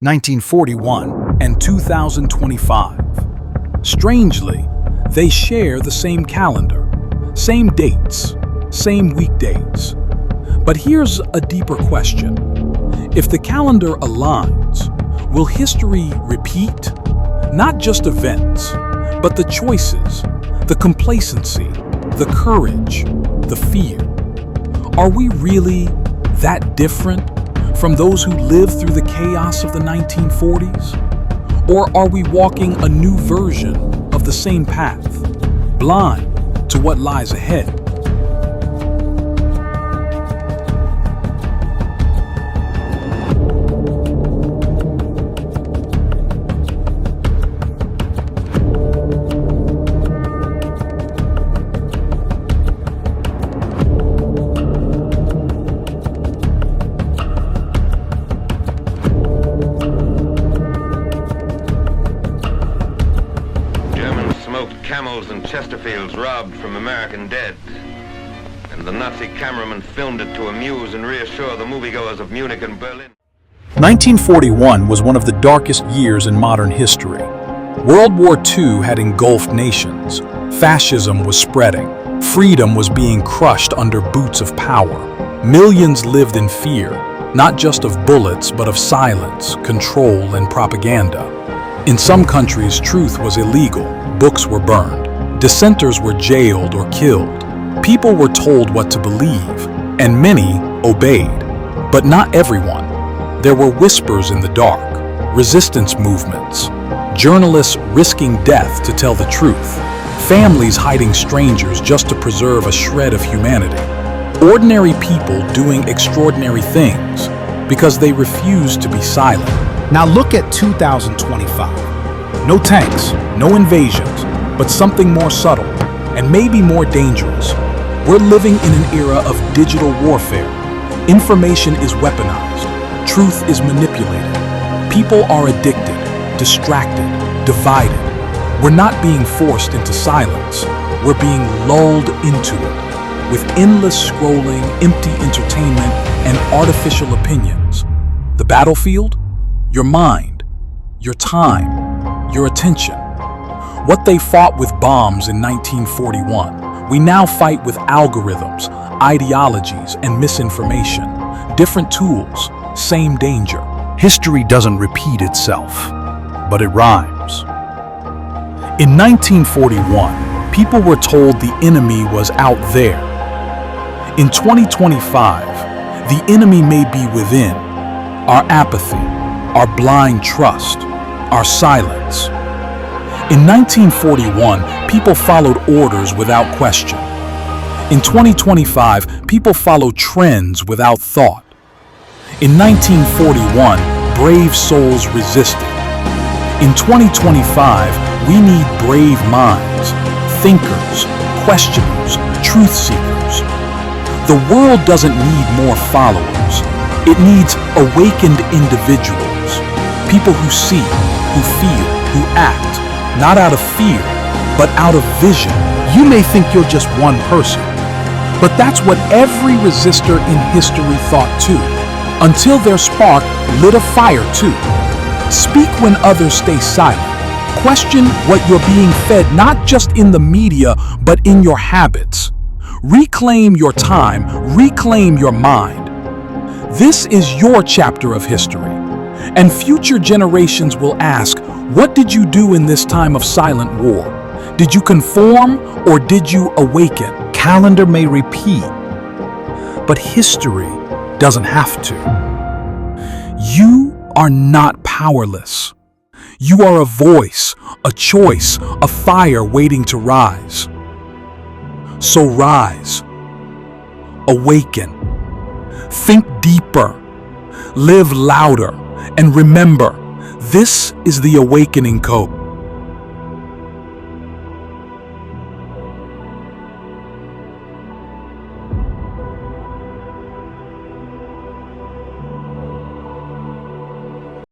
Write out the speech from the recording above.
1941 and 2025. Strangely, they share the same calendar, same dates, same weekdays. But here's a deeper question. If the calendar aligns, will history repeat? Not just events, but the choices, the complacency, the courage, the fear. Are we really that different from those who lived through the chaos of the 1940s? Or are we walking a new version of the same path, blind to what lies ahead? Camels and Chesterfields robbed from American dead. And the Nazi cameraman filmed it to amuse and reassure the moviegoers of Munich and Berlin. 1941 was one of the darkest years in modern history. World War II had engulfed nations. Fascism was spreading. Freedom was being crushed under boots of power. Millions lived in fear, not just of bullets, but of silence, control, and propaganda. In some countries, truth was illegal. Books were burned. Dissenters were jailed or killed. People were told what to believe, and many obeyed. But not everyone. There were whispers in the dark, resistance movements, journalists risking death to tell the truth, families hiding strangers just to preserve a shred of humanity, ordinary people doing extraordinary things because they refused to be silent. Now look at 2025. No tanks, no invasions, but something more subtle and maybe more dangerous. We're living in an era of digital warfare. Information is weaponized. Truth is manipulated. People are addicted, distracted, divided. We're not being forced into silence. We're being lulled into it with endless scrolling, empty entertainment, and artificial opinions. The battlefield? Your mind, your time, your attention. What they fought with bombs in 1941, we now fight with algorithms, ideologies, and misinformation. Different tools, same danger. History doesn't repeat itself, but it rhymes. In 1941, people were told the enemy was out there. In 2025, the enemy may be within. Our apathy, our blind trust, our silence. In 1941, people followed orders without question. In 2025, people follow trends without thought. In 1941, brave souls resisted. In 2025, we need brave minds, thinkers, questioners, truth seekers. The world doesn't need more followers. It needs awakened individuals, people who see, who feel, who act, not out of fear, but out of vision. You may think you're just one person, but that's what every resistor in history thought too, until their spark lit a fire too. Speak when others stay silent. Question what you're being fed, not just in the media, but in your habits. Reclaim your time, reclaim your mind. This is your chapter of history, and future generations will ask, what did you do in this time of silent war? Did you conform or did you awaken? Calendar may repeat, but history doesn't have to. You are not powerless. You are a voice, a choice, a fire waiting to rise. So rise, awaken, think deeper, live louder, and remember, this is the awakening code.